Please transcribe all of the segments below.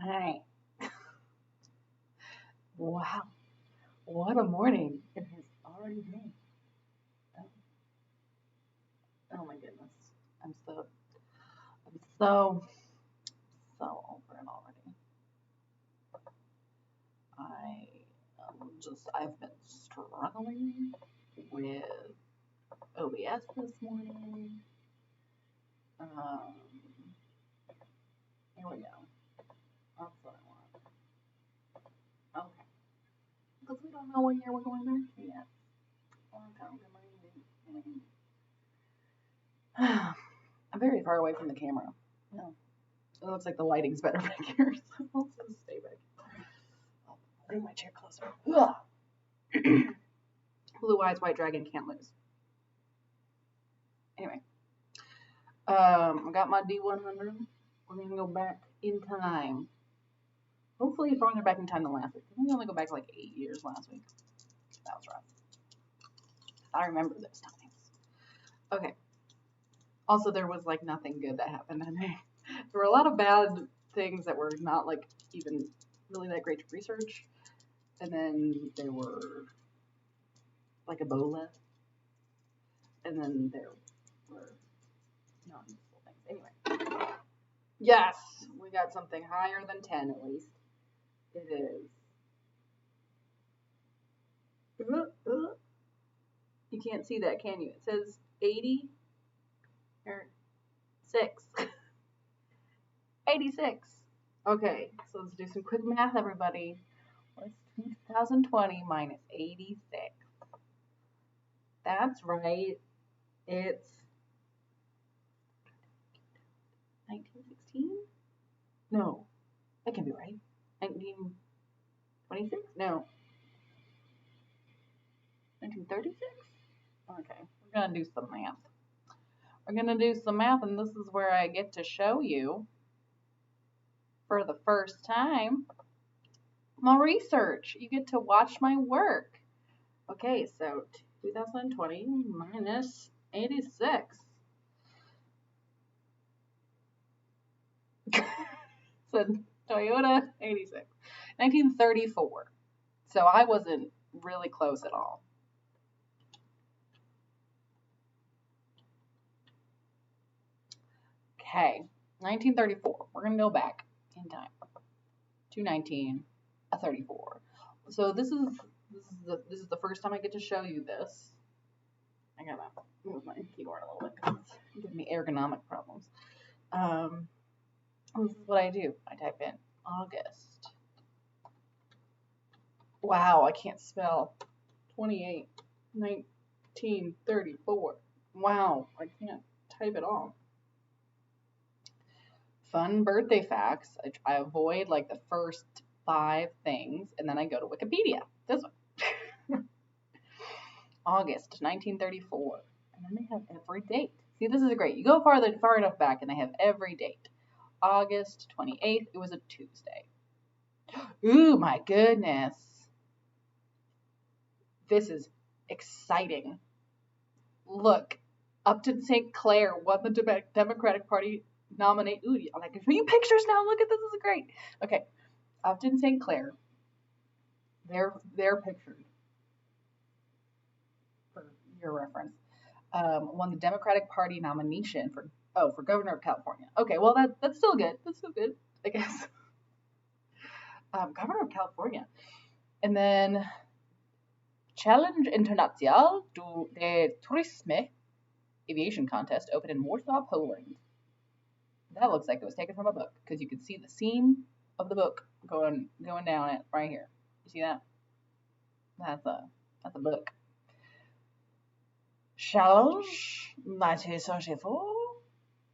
Hi. Wow. What a morning. It has already been. Oh, oh my goodness. I'm so, so over it already. I've been struggling with OBS this morning. Um, Here we go. That's what I want. Okay. Because we don't know what year we're going back to yet. I'm very far away from the camera. Yeah. It looks like the lighting's better back here, so I'll just stay back. I'll bring my chair closer. Blue eyes, white dragon, can't lose. Anyway, I got my D100. We're gonna go back in time. Hopefully farther back in time than last week. We only go back like 8 years last week. That was rough. I remember those times. Okay. Also, there was like nothing good that happened that day. There were a lot of bad things that were not like even really that great to research. And then there were like Ebola. And then there were non-useful things. Anyway. Yes, we got something higher than 10 at least. It is. You can't see that, can you? It says 80 or 6. 86. Okay, so let's do some quick math, everybody. What's 2020 minus 86? That's right. It's 1916? No, that can't be right. 1926? No. 1936? Okay, we're going to do some math. We're going to do some math, and this is where I get to show you for the first time my research. You get to watch my work. Okay, so 2020 minus 86. So Toyota 86. 1934. So I wasn't really close at all. Okay, 1934. We're going to go back in time to 1934. So this is the first time I get to show you this. I gotta move my keyboard a little bit because it's giving me ergonomic problems. This is what I do. I type in August. Wow, I can't spell. 28, 1934. Wow, I can't type it all. Fun birthday facts. I avoid like the first 5 things and then I go to Wikipedia. This one. August 1934. And then they have every date. See, this is great. You go far enough back and they have every date. August 28th, it was a Tuesday. Ooh, my goodness. This is exciting. Look, Upton St. Clair won the Democratic Party nominate. Ooh, I can show you pictures now. Look at this. This is great. Okay, Upton St. Clair. They're pictured for your reference. Won the Democratic Party nomination for governor of California. Okay, well that's still good. That's still good, I guess. Governor of California, and then Challenge International de Tourisme aviation contest opened in Warsaw, Poland. That looks like it was taken from a book because you can see the seam of the book going down it right here. You see that? That's a book. Challenge 1934.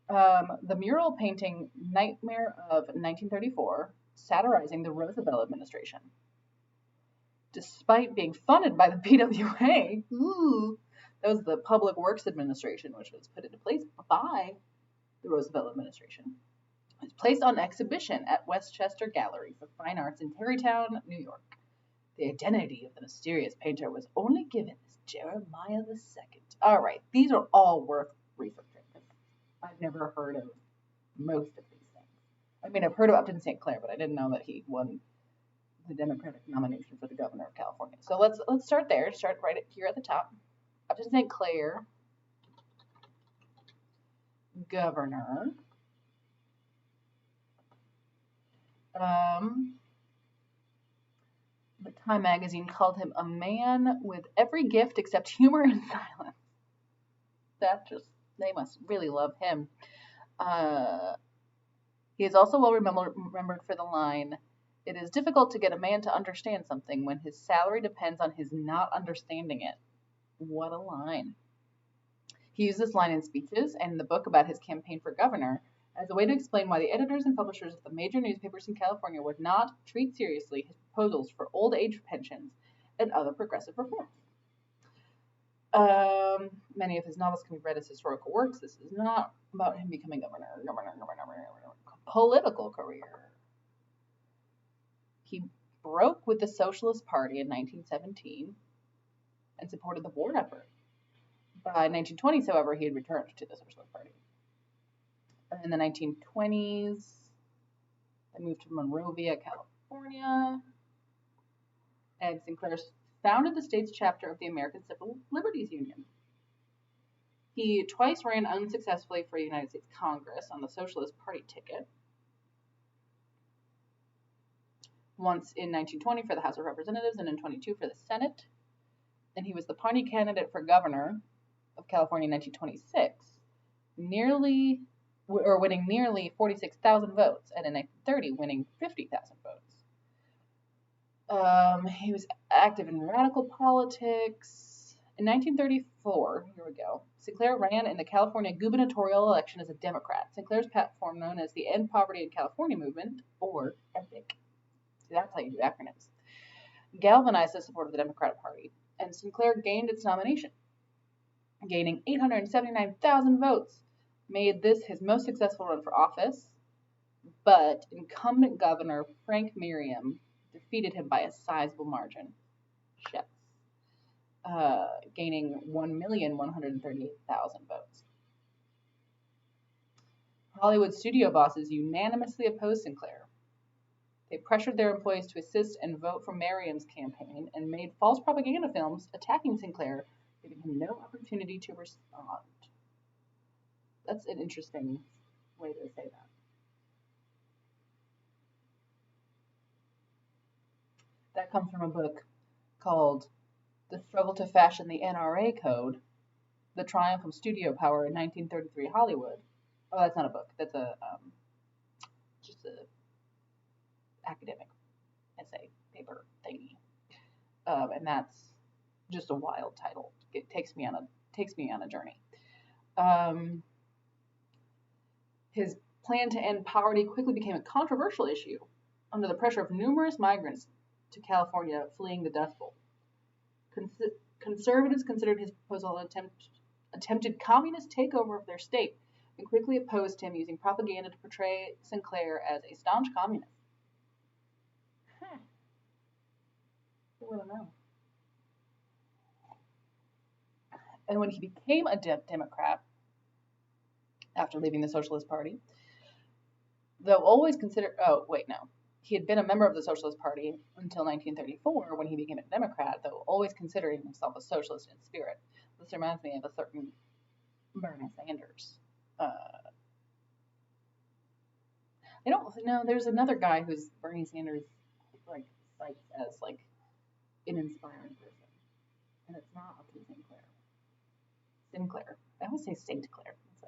The mural painting Nightmare of 1934, satirizing the Roosevelt administration. Despite being funded by the PWA, that was the Public Works Administration, which was put into place by the Roosevelt administration. It was placed on exhibition at Westchester Gallery for Fine Arts in Tarrytown, New York. The identity of the mysterious painter was only given as Jeremiah II. All right, these are all worth researching. I've never heard of most of these things. I mean, I've heard of Upton St. Clair, but I didn't know that he won the Democratic nomination for the governor of California. So let's start there. Start right here at the top. Upton St. Clair, governor. The Time magazine called him a man with every gift except humor and silence. They must really love him. He is also well remembered for the line, "It is difficult to get a man to understand something when his salary depends on his not understanding it." What a line. He used this line in speeches and in the book about his campaign for governor as a way to explain why the editors and publishers of the major newspapers in California would not treat seriously his proposals for old age pensions and other progressive reforms. Many of his novels can be read as historical works. This is not about him becoming governor. Political career. He broke with the Socialist Party in 1917 and supported the war effort. By 1920s, however, he had returned to the Socialist Party. In the 1920s, they moved to Monrovia, California, and Sinclair founded the state's chapter of the American Civil Liberties Union. He twice ran unsuccessfully for United States Congress on the Socialist Party ticket. Once in 1920 for the House of Representatives and in 22 for the Senate. And he was the party candidate for governor of California in 1926, winning nearly 46,000 votes, and in 1930 winning 50,000 votes. He was active in radical politics. In 1934, here we go, Sinclair ran in the California gubernatorial election as a Democrat. Sinclair's platform, known as the End Poverty in California Movement, or EPIC, see, that's how you do acronyms, galvanized the support of the Democratic Party, and Sinclair gained its nomination, gaining 879,000 votes, made this his most successful run for office, but incumbent governor Frank Merriam defeated him by a sizable margin. Shucks. Gaining 1,138,000 votes. Hollywood studio bosses unanimously opposed Sinclair. They pressured their employees to assist and vote for Merriam's campaign and made false propaganda films attacking Sinclair, giving him no opportunity to respond. That's an interesting way to say that. That comes from a book called The Struggle to Fashion the NRA Code, The Triumph of Studio Power in 1933 Hollywood. Oh, that's not a book. That's just a academic essay paper thingy. And that's just a wild title. It takes me on a journey. His plan to end poverty quickly became a controversial issue under the pressure of numerous migrants to California fleeing the Dust Bowl. Conservatives considered his proposal an attempted communist takeover of their state and quickly opposed him, using propaganda to portray Sinclair as a staunch communist. Who would have known? And when he became a Democrat, after leaving the Socialist Party, though always considered, he had been a member of the Socialist Party until 1934 when he became a Democrat, though always considering himself a socialist in spirit. This reminds me of a certain Bernie Sanders. I don't know, there's another guy who's Bernie Sanders cites as an inspiring person, and it's not Upton Sinclair. I always say St. Clair. It's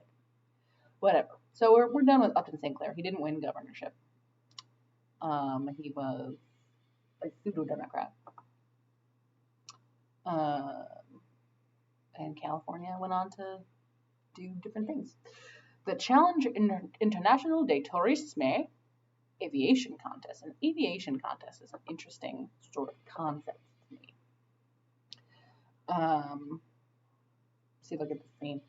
whatever. So we're done with Upton St. Clair. He didn't win governorship. He was a pseudo-Democrat. And California went on to do different things. The Challenge International de Tourisme Aviation Contest. An aviation contest is an interesting sort of concept to me. See, look at the scene.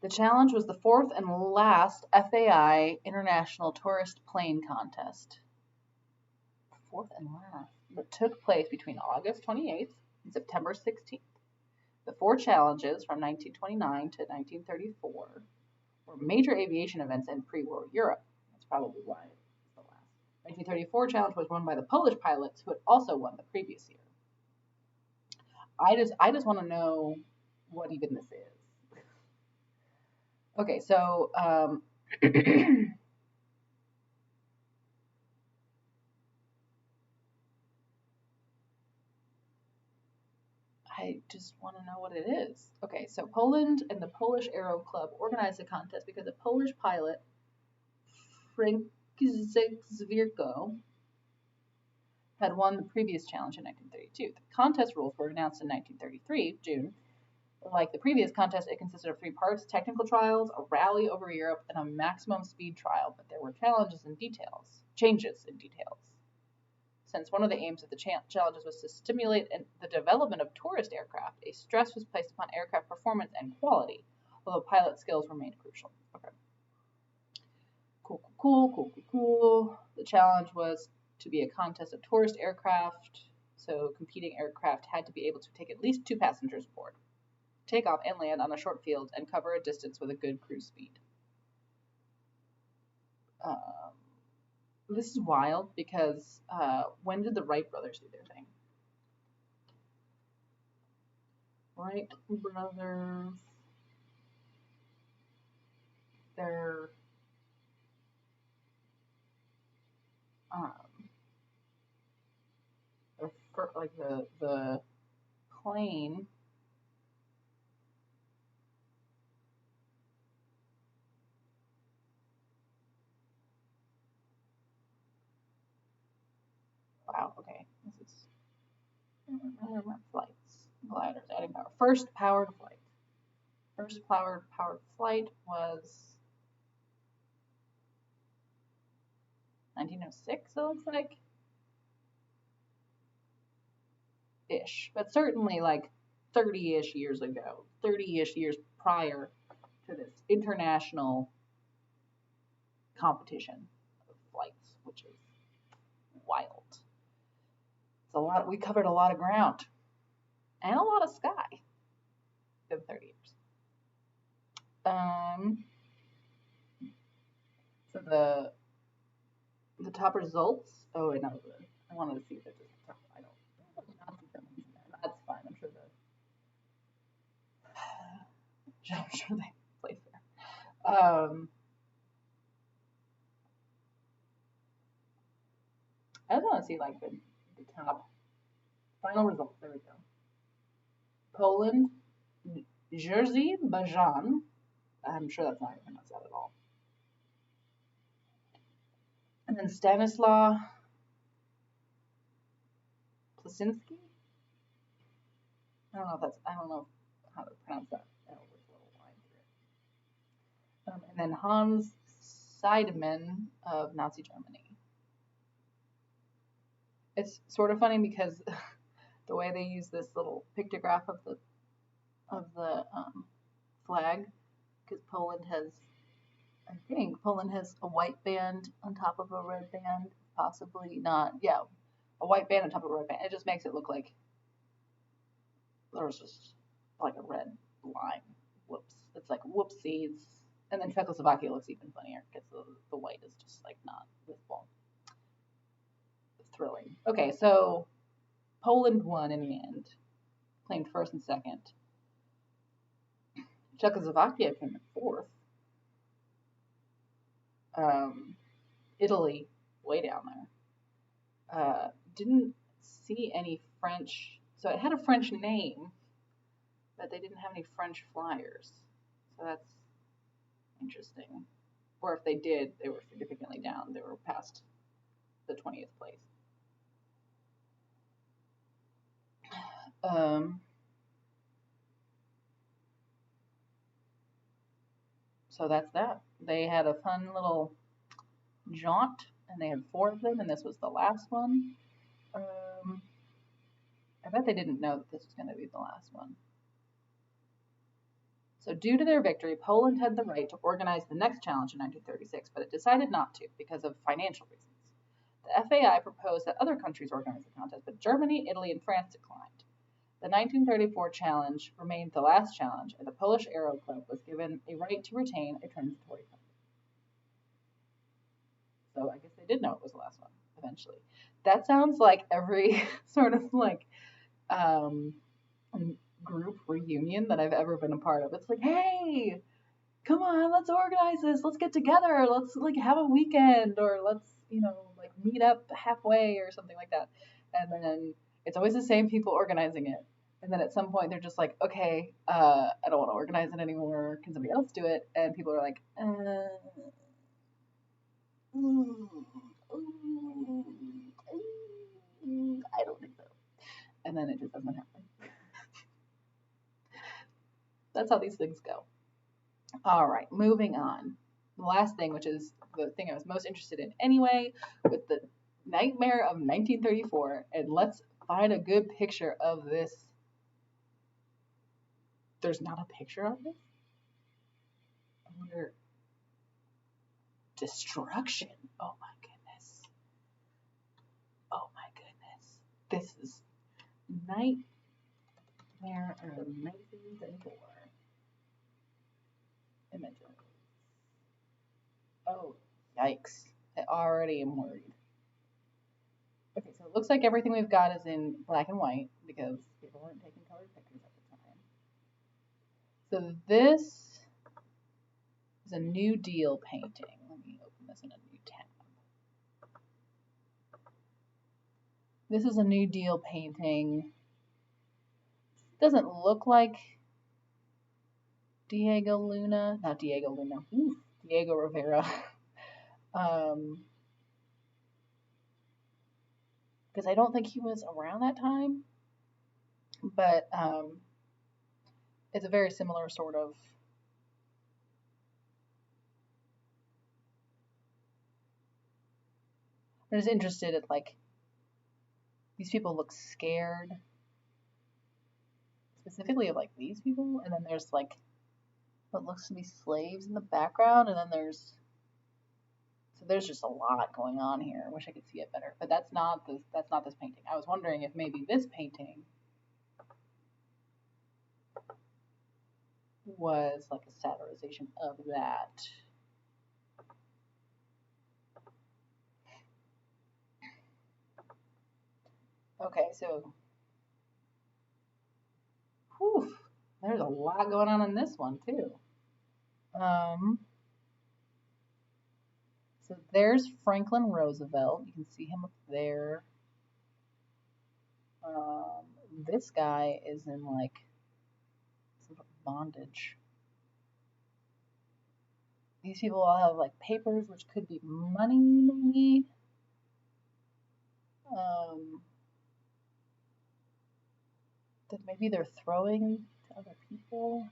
The challenge was the fourth and last FAI International Tourist Plane Contest. Fourth and last. That took place between August 28th and September 16th. The four challenges from 1929 to 1934 were major aviation events in pre-war Europe. That's probably why it's the last. 1934 challenge was won by the Polish pilots who had also won the previous year. I just want to know what even this is. Okay, so I just want to know what it is. Okay, so Poland and the Polish Aero Club organized the contest because a Polish pilot, Franciszek Zwierko, had won the previous challenge in 1932. The contest rules were announced in 1933, June. Like the previous contest, it consisted of 3 parts: technical trials, a rally over Europe, and a maximum speed trial, but there were changes in details. Since one of the aims of the challenges was to stimulate the development of tourist aircraft, a stress was placed upon aircraft performance and quality, although pilot skills remained crucial. Okay. Cool. The challenge was to be a contest of tourist aircraft, so competing aircraft had to be able to take at least 2 passengers aboard, take off and land on a short field, and cover a distance with a good cruise speed. This is wild because when did the Wright brothers do their thing? Wright brothers, they're like the plane. Wow. Okay. This is flights. Gliders adding power. First powered flight. First powered flight was 1906. It looks like. Ish, but certainly like 30-ish years ago, 30-ish years prior to this international competition of flights, which is wild. It's a lot. We covered a lot of ground and a lot of sky in 30 years. So the top results. Oh, wait, no, I wanted to see if it just. I don't. That's fine. I'm sure they play fair. I just want to see like the top final results. There we go. Poland, Jerzy Bajan. I'm sure that's not how you pronounce that at all. And then Stanislaw Plasinski. I don't know how to pronounce that. And then Hans Seidemann of Nazi Germany. It's sort of funny because the way they use this little pictograph of the flag, because Poland has a white band on top of a red band, possibly not. Yeah, a white band on top of a red band. It just makes it look like there's just like a red line. Whoops. It's like whoopsies. And then Czechoslovakia looks even funnier because the white is just like not visible. Thrilling. Okay, so Poland won in the end, claimed first and second. Czechoslovakia came in fourth. Italy, way down there. Didn't see any French, so it had a French name, but they didn't have any French flyers. So that's interesting. Or if they did, they were significantly down. They were past the 20th place. So that's that. They had a fun little jaunt, and they had 4 of them, and this was the last one. I bet they didn't know that this was going to be the last one. So due to their victory, Poland had the right to organize the next challenge in 1936, but it decided not to because of financial reasons. The FAI proposed that other countries organize the contest, but Germany, Italy, and France declined. The 1934 challenge remained the last challenge, and the Polish Aero Club was given a right to retain a transitory permit. So I guess they did know it was the last one eventually. That sounds like every sort of like um, group reunion that I've ever been a part of. It's like, hey, come on, let's organize this. Let's get together. Let's like have a weekend, or let's like meet up halfway or something like that. And then it's always the same people organizing it. And then at some point they're just like, okay, I don't want to organize it anymore. Can somebody else do it? And people are like, I don't think so. And then it just doesn't happen. That's how these things go. All right, moving on. The last thing, which is the thing I was most interested in anyway, with the Nightmare of 1934, and let's find a good picture of this. There's not a picture of this? I wonder. Destruction. Oh my goodness. Oh my goodness. This is Nightmare of 1934. Images. Oh, yikes. I already am worried. Okay, so it looks like everything we've got is in black and white because people weren't taking colored pictures at the time. So this is a New Deal painting. Let me open this in a new tab. This is a New Deal painting. Doesn't look like Diego Luna. Not Diego Luna. Ooh, Diego Rivera. Because I don't think he was around that time. But it's a very similar sort of. I'm just interested at like these people look scared, specifically of like these people, and then there's like what looks to be slaves in the background, and then there's just a lot going on here. I wish I could see it better, but that's not this painting. I was wondering if maybe this painting was like a satirization of that. Okay, so whew, there's a lot going on in this one too. So there's Franklin Roosevelt. You can see him up there. This guy is in like some sort of bondage. These people all have like papers, which could be money, maybe. That maybe they're throwing to other people.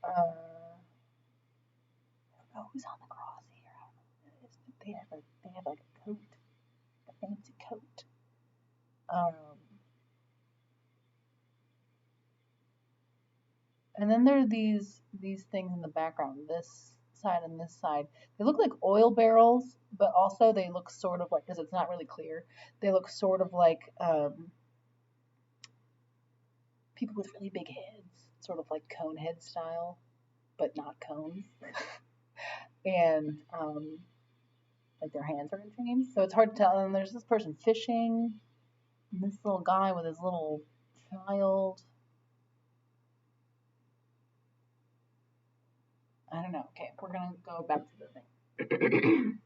I don't know who's on the cross here. I don't know who it is, but they have like a coat, a fancy coat. And then there are these things in the background, this side and this side. They look like oil barrels, but also they look sort of like, because it's not really clear, they look sort of like people with really big heads, sort of like cone head style, but not cones. And like their hands are in chains, so it's hard to tell. And there's this person fishing, and this little guy with his little child. I don't know. Okay, we're gonna go back to the thing.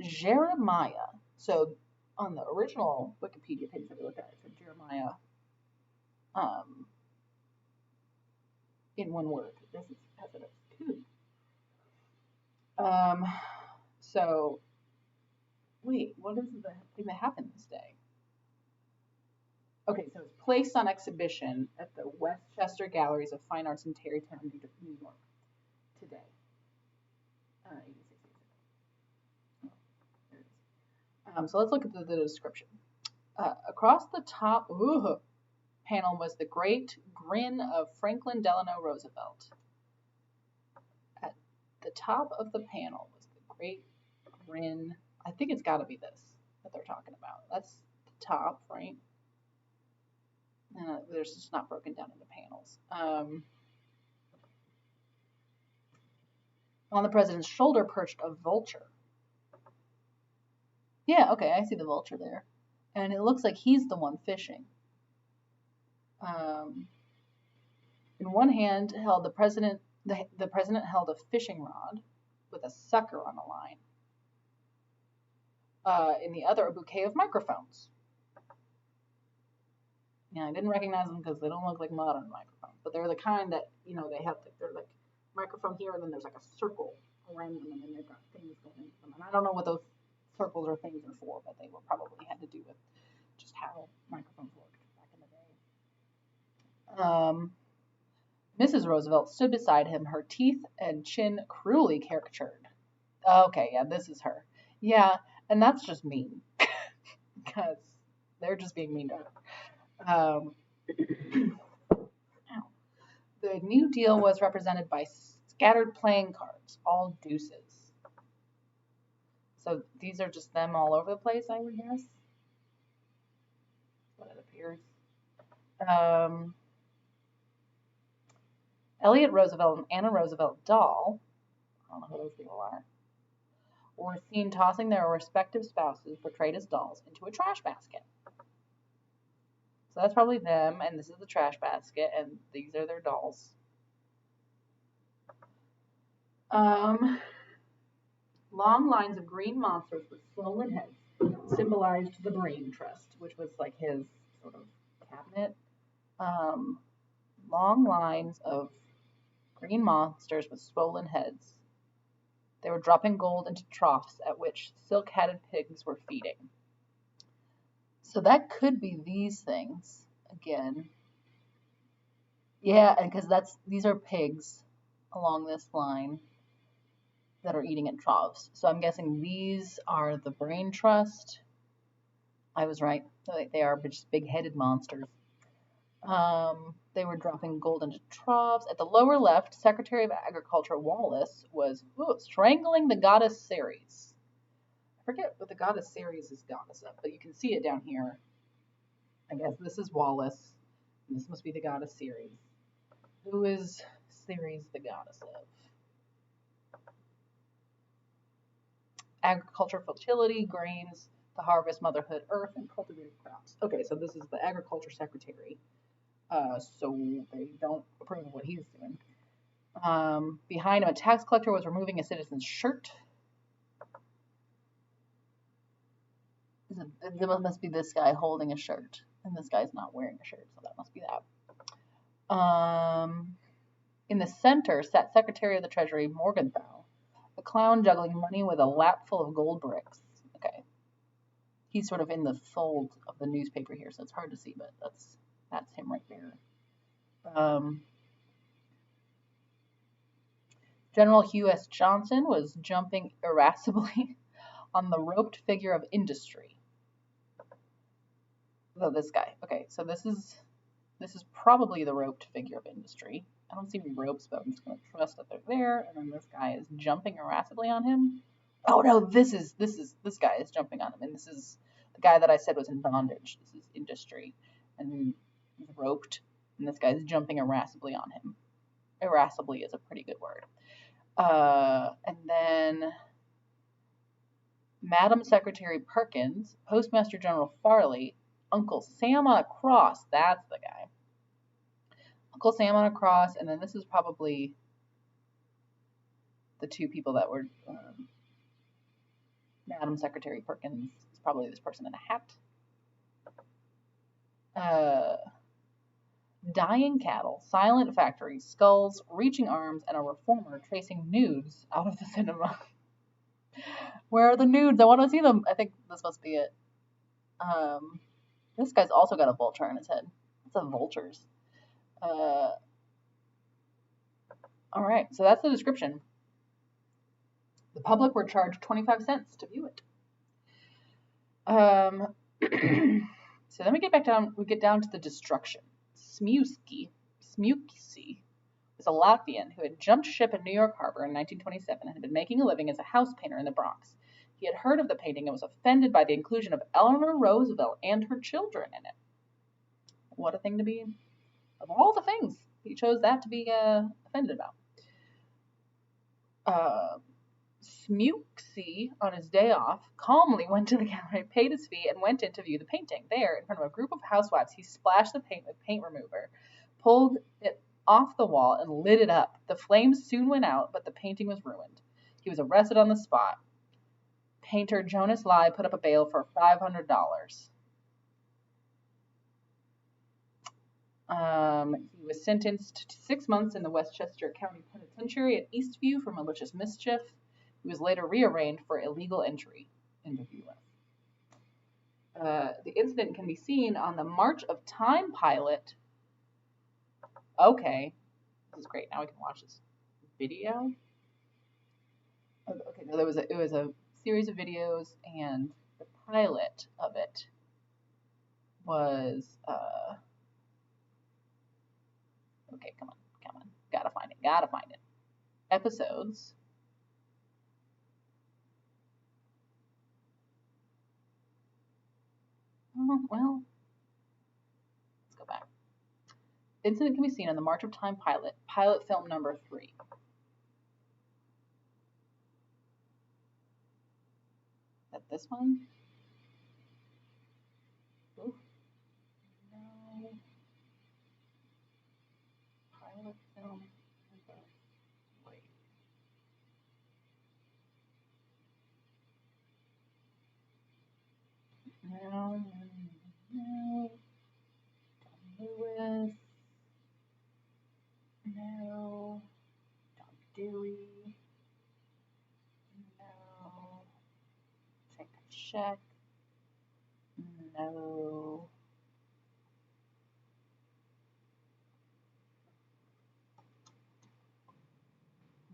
Jeremiah. So on the original Wikipedia page that we looked at, it said Jeremiah in one word. This is has it as two. So wait, what is the thing that happened this day? Okay, so it's placed on exhibition at the Westchester Galleries of Fine Arts in Tarrytown, New York, today. 86 years ago. So let's look at the description. Across the top panel was the great grin of Franklin Delano Roosevelt. At the top of the panel was the great grin I think it's got to be this that they're talking about. That's the top, right? There's just not broken down into panels. On the president's shoulder perched a vulture. Yeah, okay, I see the vulture there. And it looks like he's the one fishing. In one hand held the president held a fishing rod with a sucker on the line. In the other, a bouquet of microphones. Yeah, I didn't recognize them because they don't look like modern microphones, but they're the kind that, they have, they're like microphone here, and then there's like a circle around them, and then they've got things going into them. And I don't know what those circles or things are for, but they were probably had to do with just how microphones worked back in the day. Mrs. Roosevelt stood beside him, her teeth and chin cruelly caricatured. Okay, yeah, this is her. Yeah, and that's just mean, because they're just being mean to her. The New Deal was represented by scattered playing cards, all deuces. So these are just them all over the place, I would guess. What it appears. Elliot Roosevelt and Anna Roosevelt doll, I don't know who those people are, were seen tossing their respective spouses, portrayed as dolls, into a trash basket. So that's probably them, and this is the trash basket, and these are their dolls. Long lines of green monsters with swollen heads symbolized the Brain Trust, which was like his sort of cabinet. Long lines of green monsters with swollen heads. They were dropping gold into troughs at which silk-hatted pigs were feeding. So that could be these things again. Yeah, because these are pigs along this line that are eating at troughs. So I'm guessing these are the Brain Trust. I was right. They are just big-headed monsters. They were dropping gold into troughs. At the lower left, Secretary of Agriculture Wallace was strangling the goddess Ceres. I forget what the goddess Ceres is goddess of, but you can see it down here. I guess this is Wallace, and this must be the goddess Ceres. Who is Ceres the goddess of? Agriculture, fertility, grains, the harvest, motherhood, earth, and cultivated crops. Okay, so this is the agriculture secretary. So they don't approve of what he's doing. Behind him, a tax collector was removing a citizen's shirt. It must be this guy holding a shirt, and this guy's not wearing a shirt, so that must be that. In the center sat Secretary of the Treasury Morgenthau, a clown juggling money with a lap full of gold bricks. Okay. He's sort of in the fold of the newspaper here, so it's hard to see, but that's him right there. General Hugh S. Johnson was jumping irascibly on the roped figure of industry. So this guy. Okay, so this is probably the roped figure of industry. I don't see any ropes, but I'm just going to trust that they're there. And then this guy is jumping irascibly on him. Oh no, this guy is jumping on him, and this is the guy that I said was in bondage. This is industry, and he's roped, and this guy's jumping irascibly on him. Irascibly is a pretty good word. And then Madam Secretary Perkins, Postmaster General Farley, Uncle Sam on a cross. That's the guy. Uncle Sam on a cross, and then this is probably the two people that were Madam Secretary Perkins is probably this person in a hat. Dying cattle, silent factories, skulls, reaching arms, and a reformer tracing nudes out of the cinema. Where are the nudes? I want to see them. I think this must be it. This guy's also got a vulture on his head. It's a vultures. All right, so that's the description. The public were charged 25 cents to view it. So then we get down to the destruction. Smewski was a Latvian who had jumped ship in New York Harbor in 1927 and had been making a living as a house painter in the Bronx. He had heard of the painting and was offended by the inclusion of Eleanor Roosevelt and her children in it. What a thing to be, of all the things, he chose that to be offended about. Smeuksy, on his day off, calmly went to the gallery, paid his fee, and went in to view the painting. There, in front of a group of housewives, he splashed the paint with paint remover, pulled it off the wall, and lit it up. The flames soon went out, but the painting was ruined. He was arrested on the spot. Painter Jonas Lai put up a bail for $500. He was sentenced to 6 months in the Westchester County Penitentiary at Eastview for malicious mischief. He was later rearraigned for illegal entry into the U.S. The incident can be seen on the March of Time pilot. Okay, this is great. Now we can watch this video. Okay, no, it was a series of videos, and the pilot of it was okay. Come on, gotta find it. Episodes. Oh, well, let's go back. Incident can be seen on the March of Time pilot film number 3. Is that this one? Ooh. No. Pilot film number 3. No. Tom Lewis. No. Tom Dewey. No. Check. No.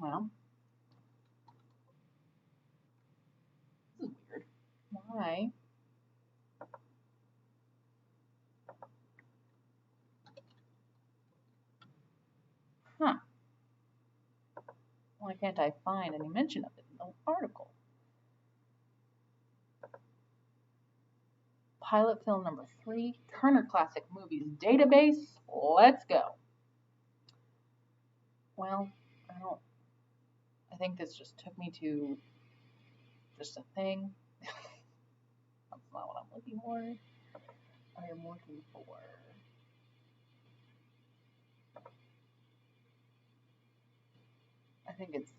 Well, this is weird. Why? Huh. Why can't I find any mention of it in the article? Pilot film number 3, Turner Classic Movies Database. Let's go. Well, I think this just took me to just a thing. That's not what I'm looking for. I am looking for. I think it's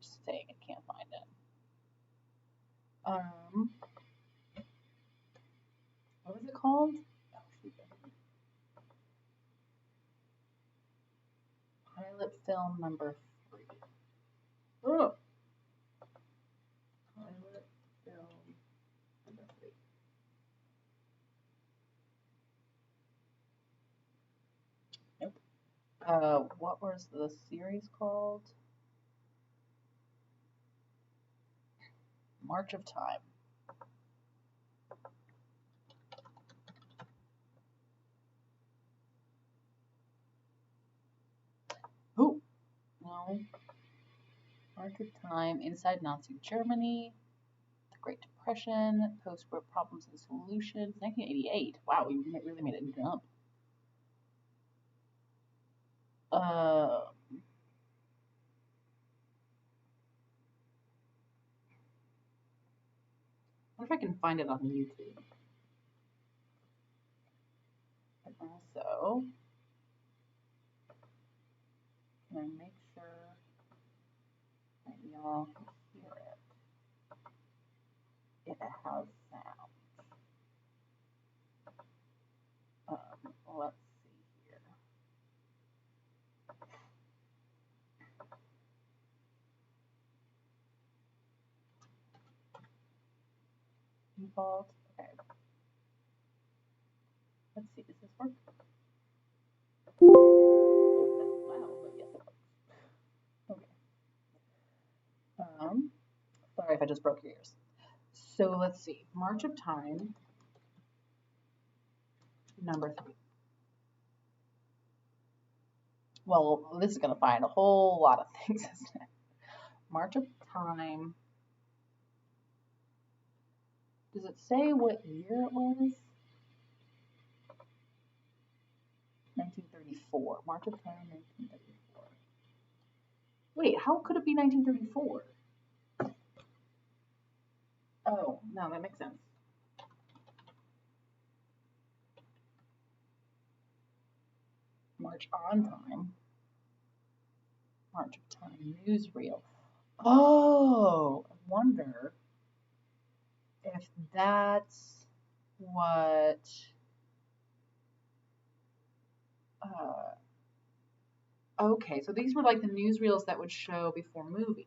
just saying it can't find it. What was it called? Oh, shoot. Pilot film number 3. Oh. Pilot film number 3. Nope. What was the series called? March of Time. Oh, no. March of Time, Inside Nazi Germany, the Great Depression, Post-War Problems and Solutions, 1988. Wow, we really made it jump. I wonder if I can find it on YouTube. And also, can I make sure that y'all can hear it if it has sound? Let's see here. Default. Okay. Let's see. Does this work? Oh, that's loud, but yes, it works. Okay. Sorry if I just broke your ears. So let's see. March of Time, number 3. Well, this is going to find a whole lot of things, isn't it? March of Time, Does it say what year it was? 1934. March of Time, 1934. Wait, how could it be 1934? Oh, no, that makes sense. March on Time. March of Time newsreel. Oh, I wonder if that's what. Okay, so these were like the newsreels that would show before movies.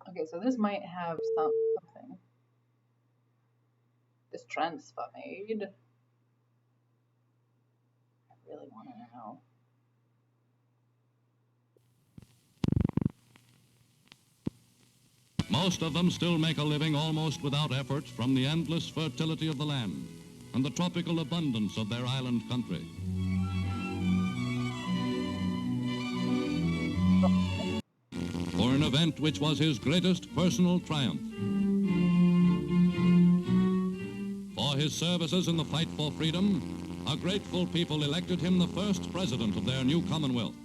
Okay, so this might have something. This transfer made. I really want to know. Most of them still make a living almost without effort from the endless fertility of the land and the tropical abundance of their island country. For an event which was his greatest personal triumph. For his services in the fight for freedom, a grateful people elected him the first president of their new Commonwealth,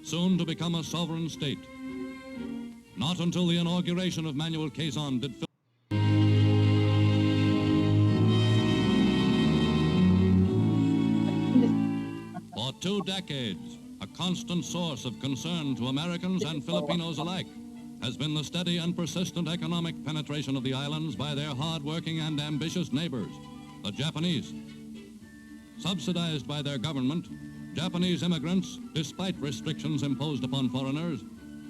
soon to become a sovereign state. Not until the inauguration of Manuel Quezon did For 2 decades, a constant source of concern to Americans and Filipinos alike has been the steady and persistent economic penetration of the islands by their hard-working and ambitious neighbors, the Japanese. Subsidized by their government, Japanese immigrants, despite restrictions imposed upon foreigners,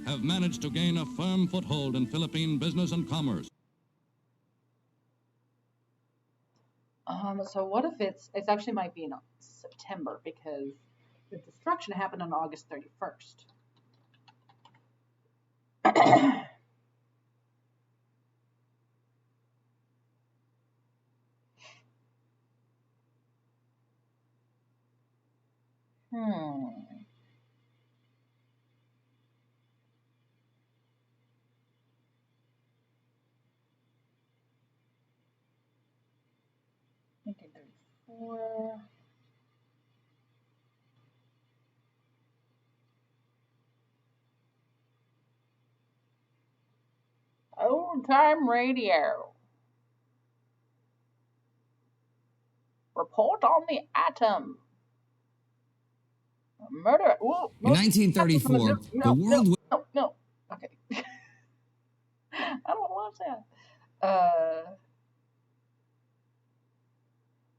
have managed to gain a firm foothold in Philippine business and commerce. So what if it's actually might be in September because the destruction happened on August 31st. Hmm. Okay, 34. Old time radio. Report on the atom. Murder. Whoa, In 1934, the world. No. Okay. I don't want to watch that.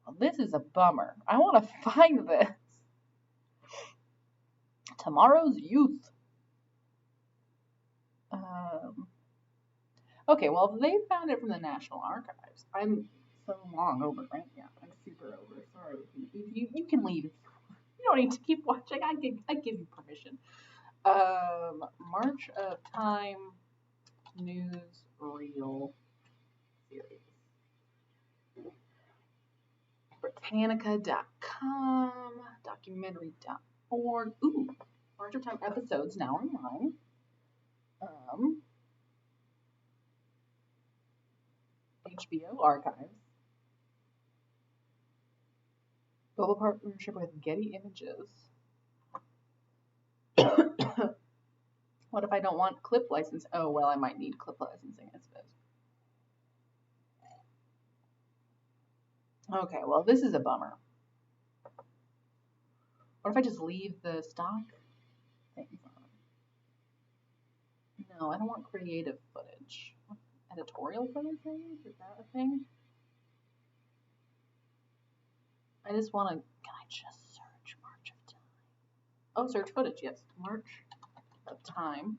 Well, this is a bummer. I want to find this. Tomorrow's youth. Okay, well, if they found it from the National Archives, I'm so long over, right? Yeah, I'm super over. Sorry. You can leave. You don't need to keep watching. I give you permission. March of Time news reel series. Britannica.com, documentary.org. Ooh, March of Time episodes now online. HBO archives. Global partnership with Getty Images. What if I don't want clip license? Oh, well, I might need clip licensing, I suppose. Okay, well, this is a bummer. What if I just leave the stock things on? No, I don't want creative footage. Editorial footage, maybe? Is that a thing? I just want to. Can I just search March of Time? Oh, search footage, yes. March of Time,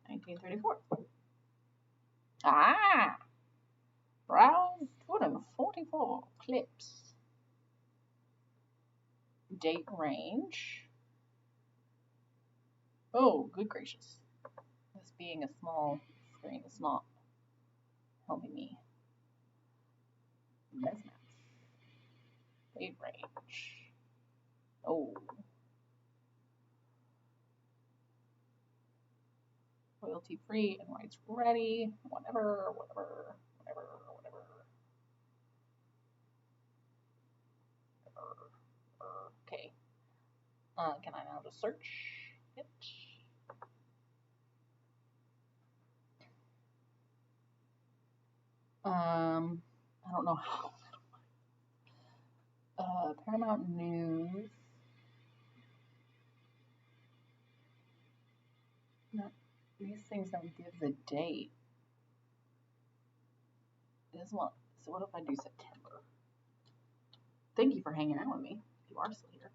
1934. Ah! Browse 244 clips. Date range. Oh, good gracious. This being a small screen is not helping me. Measurements. Weight range. Oh. Royalty free and rights ready. Whatever. Okay. Can I now just search it? I don't know how. Paramount News. No, these things don't give the date. This one. So what if I do September? Thank you for hanging out with me. If you are still here.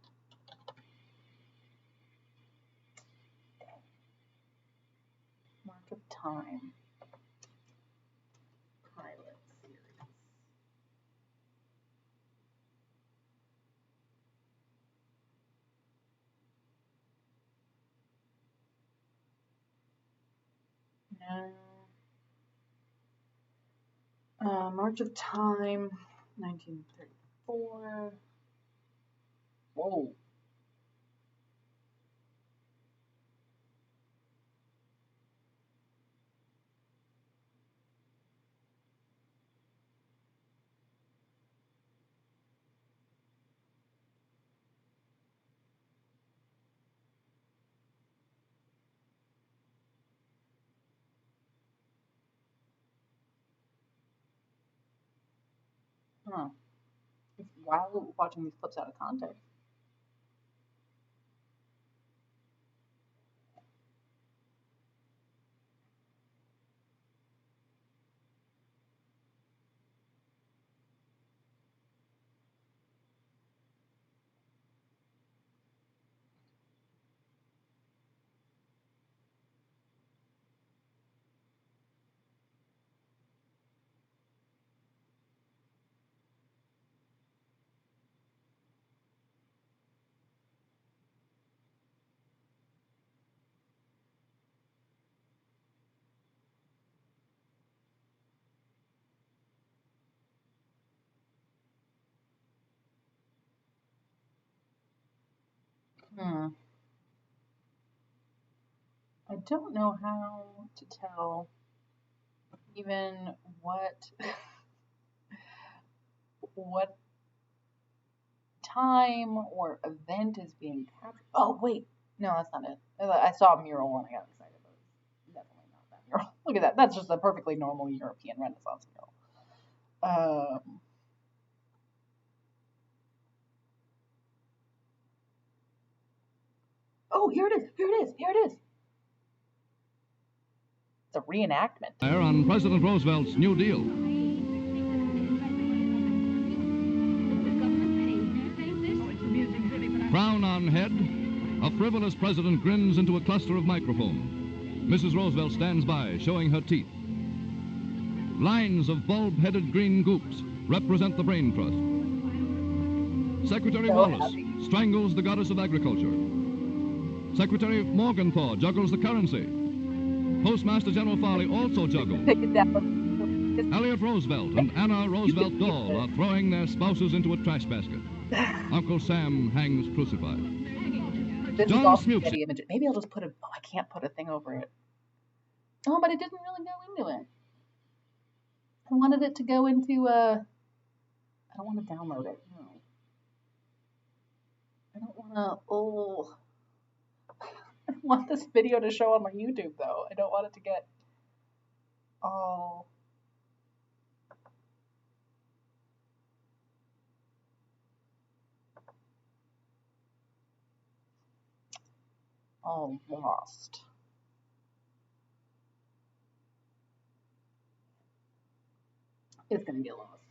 Mark of Time. Pilot series. No. March of Time, 1934. Whoa. Huh. It's wild watching these clips out of context. Hmm. I don't know how to tell even what what time or event is being captured. Oh wait, no, that's not it. I saw a mural and I got excited, but it's definitely not that mural. Look at that. That's just a perfectly normal European Renaissance mural. Oh, here it is. Here it is. Here it is. It's a reenactment. On President Roosevelt's New Deal. Crown on head, a frivolous president grins into a cluster of microphone. Mrs. Roosevelt stands by, showing her teeth. Lines of bulb-headed green goops represent the brain trust. Secretary Wallace strangles the goddess of agriculture. Secretary Morgenthau juggles the currency. Postmaster General Farley also juggles. Elliot Roosevelt and Anna Roosevelt Dole are throwing their spouses into a trash basket. Uncle Sam hangs crucified. This John is also Smukes. Getty Images. Maybe I'll just put a. Oh, I can't put a thing over it. Oh, but it didn't really go into it. I wanted it to go into. I don't want to download it. No. I don't want to. Oh. I want this video to show on my YouTube though. I don't want it to get. Oh. Oh, lost. It's gonna get lost.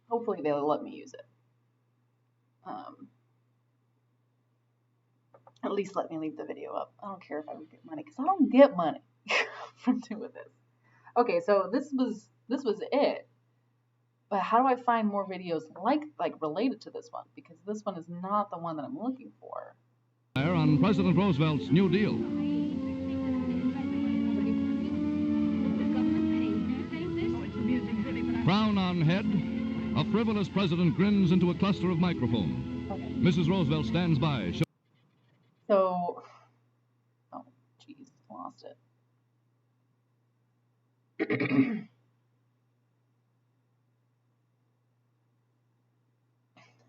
Hopefully they'll let me use it. At least let me leave the video up. I don't care if I don't get money because I don't get money from doing this. Okay, so this was it. But how do I find more videos like related to this one? Because this one is not the one that I'm looking for. On on President Roosevelt's New Deal. Crown on head, a frivolous president grins into a cluster of microphones. Okay. Mrs. Roosevelt stands by. So, oh, jeez, lost it.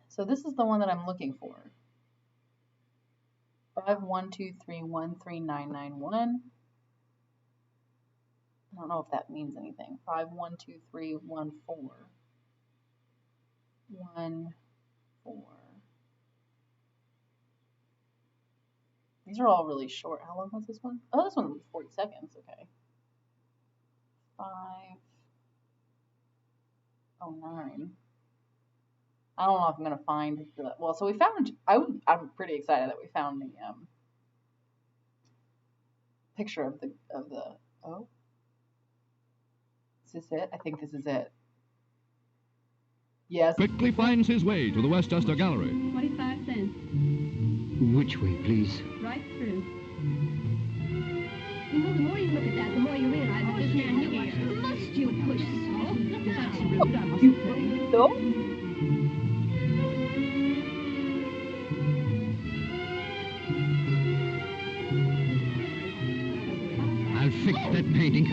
So this is the one that I'm looking for. 512313991. I don't know if that means anything. 512314. 14. These are all really short. How long was this one? Oh, this one was 40 seconds. Okay. 509. I don't know if I'm gonna find the. Well, so we found. I'm pretty excited that we found the picture of the. Oh, is this it? I think this is it. Yes. Quickly finds his way to the Westchester Gallery. 25 cents. Which way, please? Right through. You know, the more you look at that, the more you realize that this man here must you push so. That's rude, I must say. No. I'll fix that painting.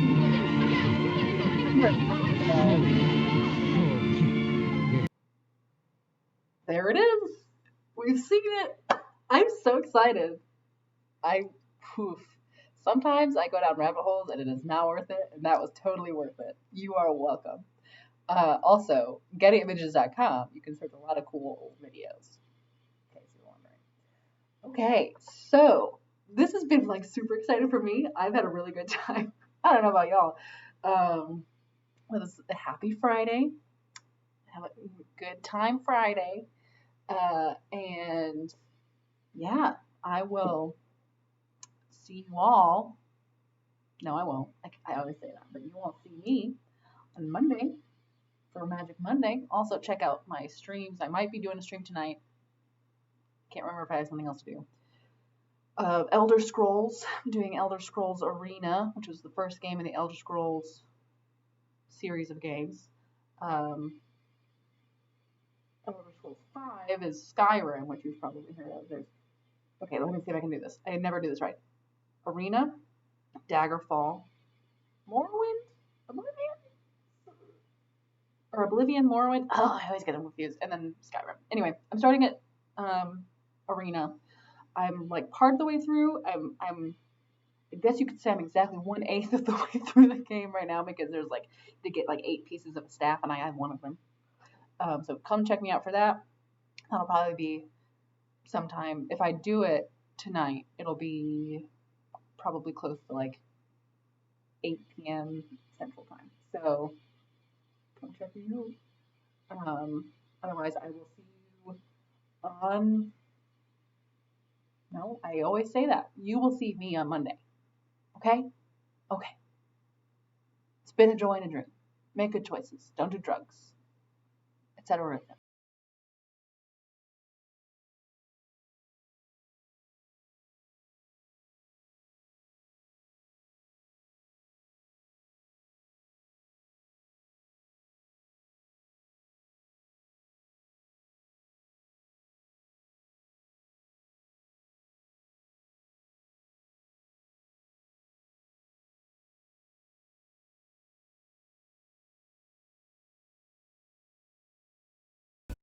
There it is. We've seen it. I'm so excited. Poof. Sometimes I go down rabbit holes and it is not worth it, and that was totally worth it. You are welcome. Also, gettyimages.com, you can search a lot of cool old videos. In case you're wondering. Okay, so this has been like super exciting for me. I've had a really good time. I don't know about y'all. Well, this is a happy Friday. Have a good time Friday. And yeah, I will see you all. No, I won't. I always say that, but you won't see me on Monday for Magic Monday. Also, check out my streams. I might be doing a stream tonight. Can't remember if I have something else to do. Elder Scrolls. I'm doing Elder Scrolls Arena, which was the first game in the Elder Scrolls series of games. Elder Scrolls 5 is Skyrim, which you've probably heard of. Okay, let me see if I can do this. I never do this right. Arena, Daggerfall, Morrowind, Oblivion, Morrowind. Oh, I always get them confused. And then Skyrim. Anyway, I'm starting at Arena. I'm like part of the way through. I guess you could say I'm exactly 1/8 of the way through the game right now because there's like to get like 8 pieces of staff and I have one of them. So come check me out for that. That'll probably be sometime. If I do it tonight, it'll be probably close to like 8 p.m. Central Time. So come check me out. Otherwise, I will see you on. No, I always say that. You will see me on Monday. Okay? Okay. It's been a joy and a dream. Make good choices. Don't do drugs, etc.